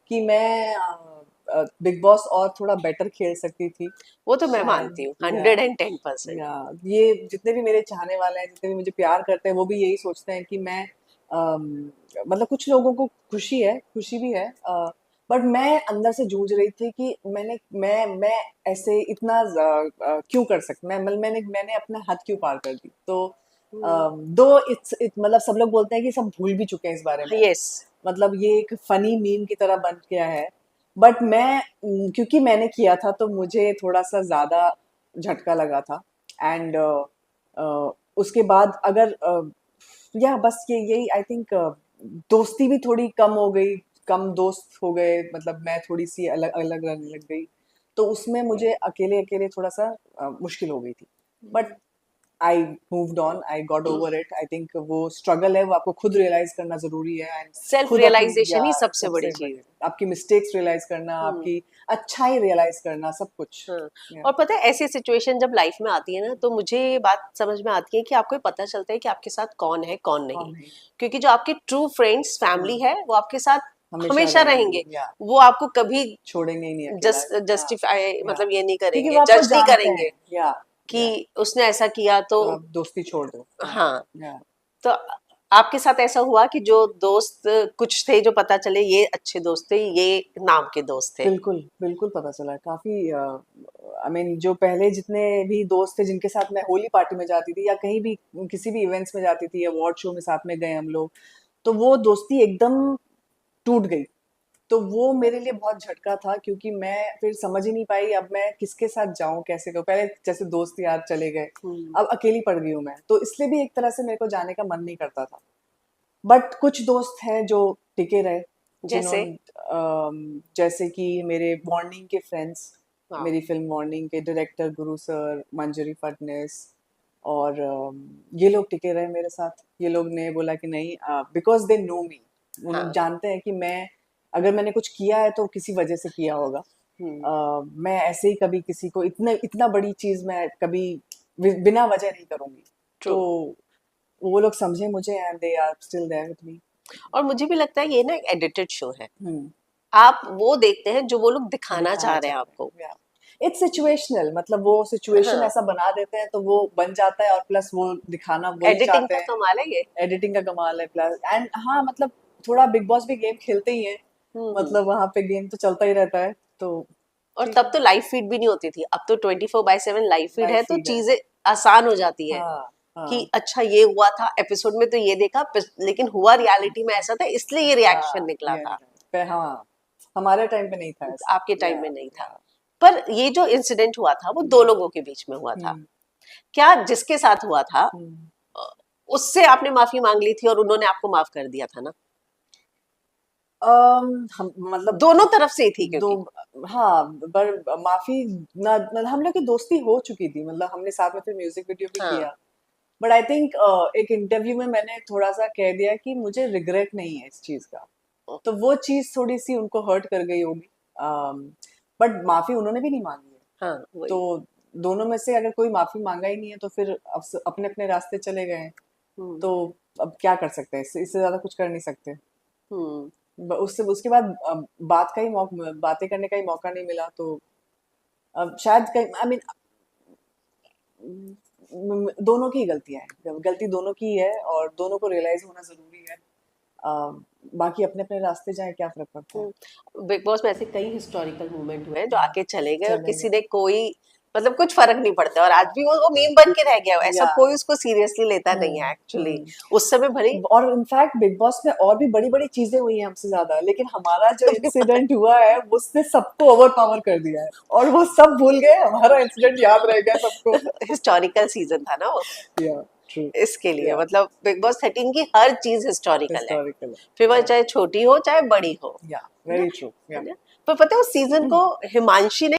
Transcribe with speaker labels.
Speaker 1: कि मैं big boss और थोड़ा बेटर खेल सकती थी
Speaker 2: वो तो मैं
Speaker 1: शायद।
Speaker 2: मानती हूँ
Speaker 1: या
Speaker 2: 110%।
Speaker 1: या ये जितने भी मेरे चाहने वाले हैं, जितने भी मुझे प्यार करते हैं, वो भी यही सोचते हैं कि मैं मतलब कुछ लोगों को खुशी है, खुशी भी है, बट मैं अंदर से जूझ रही थी कि मैं ऐसे इतना क्यों कर सकती, मैंने मैंने अपना हद क्यों पार कर दी। तो दो मतलब सब लोग बोलते हैं कि सब भूल भी चुके हैं इस बारे में,
Speaker 2: यस।
Speaker 1: मतलब ये एक फनी मीम की तरह बन गया है। बट मैं क्योंकि मैंने किया था तो मुझे थोड़ा सा ज्यादा झटका लगा था। एंड उसके बाद अगर या बस ये यही आई थिंक दोस्ती भी थोड़ी कम हो गई, कम दोस्त हो गए, मतलब मैं थोड़ी सी अलग अलग रहने लग गई। तो उसमें मुझे अकेले अकेले थोड़ा सा मुश्किल हो गई थी। But I moved on, I got over it. I think वो स्ट्रगल है, वो आपको खुद रियलाइज करना जरूरी है। एंड
Speaker 2: सेल्फ
Speaker 1: खुद अपनी या
Speaker 2: रियलाइजेशन ही सबसे बड़ी
Speaker 1: सबसे
Speaker 2: चीज।
Speaker 1: बड़ी आपकी मिस्टेक्स रियलाइज करना,
Speaker 2: हम्म।
Speaker 1: आपकी अच्छाई रियलाइज करना, सब कुछ।
Speaker 2: हाँ।
Speaker 1: या
Speaker 2: और पता है ऐसी सिचुएशन जब लाइफ में आती है ना, तो मुझे ये बात समझ में आती है कि आपको ये पता चलता है कि आपके साथ कौन है कौन नहीं।
Speaker 1: कौन नहीं।
Speaker 2: क्योंकि जो आपके ट्रू फ्रेंड्स फैमिली है वो आपके साथ
Speaker 1: हमेशा
Speaker 2: हमेशा
Speaker 1: रहेंगे।
Speaker 2: रहेंगे।
Speaker 1: या
Speaker 2: वो आपको कभी
Speaker 1: छोड़ेंगे ही नहीं अकेला। या
Speaker 2: जस्टिफाई
Speaker 1: या
Speaker 2: मतलब ये नहीं
Speaker 1: क्योंकि
Speaker 2: करेंगे,
Speaker 1: वो आपको
Speaker 2: जज नहीं
Speaker 1: जानते
Speaker 2: करेंगे
Speaker 1: हैं। या
Speaker 2: कि
Speaker 1: या
Speaker 2: उसने ऐसा किया तो।
Speaker 1: तो आप दोस्ती छोड़ दो। हाँ।
Speaker 2: हाँ।
Speaker 1: या
Speaker 2: तो आपके साथ ऐसा हुआ कि जो दोस्त कुछ थे जो पता चले ये अच्छे दोस्त थे, ये नाम के दोस्त थे?
Speaker 1: बिल्कुल बिल्कुल पता चला काफी। आई मीन जो पहले जितने भी दोस्त थे जिनके साथ मैं होली पार्टी में जाती थी या कहीं भी किसी भी इवेंट्स में जाती थी, अवार्ड शो में साथ में गए हम लोग, तो वो दोस्ती एकदम टूट गई। तो वो मेरे लिए बहुत झटका था, क्योंकि मैं फिर समझ ही नहीं पाई अब मैं किसके साथ जाऊं, कैसे करूं। पहले जैसे दोस्त यार चले गए,
Speaker 2: हम्म।
Speaker 1: अब अकेली पड़ गई हूं मैं, तो इसलिए भी एक तरह से मेरे को जाने का मन नहीं करता था। बट कुछ दोस्त हैं जो टिके रहे,
Speaker 2: जैसे?
Speaker 1: जिन्होंने जैसे कि मेरे मॉर्निंग के फ्रेंड्स,
Speaker 2: हाँ।
Speaker 1: मेरी फिल्म मॉर्निंग के डायरेक्टर गुरु सर, मंजरी फडनेस, और ये लोग टिके रहे मेरे साथ। ये लोग ने बोला कि नहीं, बिकॉज दे नो मी, उन
Speaker 2: हाँ।
Speaker 1: जानते हैं कि मैं अगर मैंने कुछ किया है तो किसी वजह से किया होगा।
Speaker 2: हम्म।
Speaker 1: मैं ऐसे ही कभी किसी को इतना बड़ी चीज मैं कभी बिना वजह नहीं करूंगी।
Speaker 2: ट्रू।
Speaker 1: तो वो लोग समझे मुझे, and they are still there with me.
Speaker 2: और मुझे भी लगता है ये ना एक एडिटेड शो है।
Speaker 1: हम्म।
Speaker 2: आप वो देखते हैं जो वो लोग दिखाना
Speaker 1: दिखाना
Speaker 2: चाह रहे हैं
Speaker 1: चाह
Speaker 2: आपको।
Speaker 1: रहे हैं। इट्स सिचुएशनल, मतलब वो सिचुएशन
Speaker 2: हाँ।
Speaker 1: ऐसा बना देते हैं तो वो बन जाता है, और प्लस वो दिखाना वही
Speaker 2: एडिटिंग
Speaker 1: चाहते
Speaker 2: का
Speaker 1: हैं।
Speaker 2: कमाल है ये।
Speaker 1: एडिटिंग का कमाल है प्लस। एंड हाँ, मतलब थोड़ा बिग बॉस भी गेम खेलते ही है,
Speaker 2: हम्म।
Speaker 1: मतलब वहां पे गेम तो चलता ही रहता है। तो
Speaker 2: और
Speaker 1: ठीक
Speaker 2: तब
Speaker 1: है।
Speaker 2: तो लाइव फीड भी नहीं होती थी, अब तो 24/7 लाइव फीड
Speaker 1: लाइव
Speaker 2: है, तो
Speaker 1: फीड है।
Speaker 2: चीजें आसान हो जाती है।
Speaker 1: हाँ
Speaker 2: कि
Speaker 1: हाँ
Speaker 2: अच्छा ये हुआ था एपिसोड में तो ये देखा, लेकिन हुआ रियलिटी में ऐसा था इसलिए ये रिएक्शन
Speaker 1: हाँ।
Speaker 2: निकला
Speaker 1: ये नहीं
Speaker 2: था।
Speaker 1: था हाँ, हमारे टाइम पे नहीं था ऐसा।
Speaker 2: आपके टाइम
Speaker 1: या
Speaker 2: में नहीं था।
Speaker 1: या
Speaker 2: पर ये जो इंसिडेंट हुआ था वो दो लोगों के बीच में हुआ था।
Speaker 1: हम्म
Speaker 2: क्या जिसके साथ हुआ था
Speaker 1: हम्म।
Speaker 2: अ, उससे आपने माफी मांग ली थी और उन्होंने आपको माफ कर दिया था ना?
Speaker 1: हम मतलब
Speaker 2: दोनों तरफ से ही थी
Speaker 1: दो,
Speaker 2: क्योंकि।
Speaker 1: हाँ, पर माफी ना, मतलब हम लोग की दोस्ती हो चुकी थी, मतलब हमने साथ में फिर म्यूजिक वीडियो भी
Speaker 2: हाँ।
Speaker 1: किया। बट आई थिंक एक इंटरव्यू में मैंने थोड़ा सा कह दिया कि मुझे रिग्रेट नहीं है इस चीज का, तो वो चीज थोड़ी सी उनको हर्ट कर गई होगी। बट माफी उन्होंने भी नहीं मांगी है।
Speaker 2: हाँ वही।
Speaker 1: तो दोनों में से अगर कोई माफी मांगा ही नहीं है तो फिर अब अपने अपने रास्ते चले गए हैं।
Speaker 2: हम्म।
Speaker 1: तो अब क्या कर सकते हैं, इससे ज्यादा कुछ कर नहीं सकते।
Speaker 2: हम्म।
Speaker 1: उससे उसके बाद बात का ही मौका, बातें करने का ही मौका नहीं मिला, तो अब शायद कहीं आई मीन दोनों की ही गलतियां हैं, गलती दोनों की ही है, और दोनों को रियलाइज होना जरूरी है। बाकी अपने अपने रास्ते जाए, क्या फर्क पड़ता है।
Speaker 2: बिग बॉस में ऐसे कई हिस्टोरिकल मोमेंट हुए हैं जो आके चले गए और
Speaker 1: चले
Speaker 2: किसी
Speaker 1: गए।
Speaker 2: ने कोई मतलब कुछ फर्क नहीं पड़ता, और आज भी वो मीम बन के रह गया है, ऐसा
Speaker 1: या
Speaker 2: कोई उसको सीरियसली लेता नहीं है एक्चुअली। उस समय भले
Speaker 1: और इनफैक्ट बिग बॉस में और भी बड़ी बड़ी चीजें हुई हैं हमसे ज्यादा, लेकिन हमारा जो इंसिडेंट हुआ है उसने सबको ओवर पावर कर दिया है, और वो सब भूल गए, हमारा इंसिडेंट याद रह गया सबको।
Speaker 2: हिस्टोरिकल सीजन था ना वो,
Speaker 1: या ट्रू।
Speaker 2: इसके लिए
Speaker 1: या
Speaker 2: मतलब बिग बॉस 13 की हर चीज हिस्टोरिकल है।
Speaker 1: हिस्टोरिकल
Speaker 2: फिर वह
Speaker 1: है।
Speaker 2: चाहे छोटी हो चाहे बड़ी हो।
Speaker 1: या
Speaker 2: है ना?
Speaker 1: Very true. या
Speaker 2: है ना? पर पता है उस सीजन को हिमांशी ने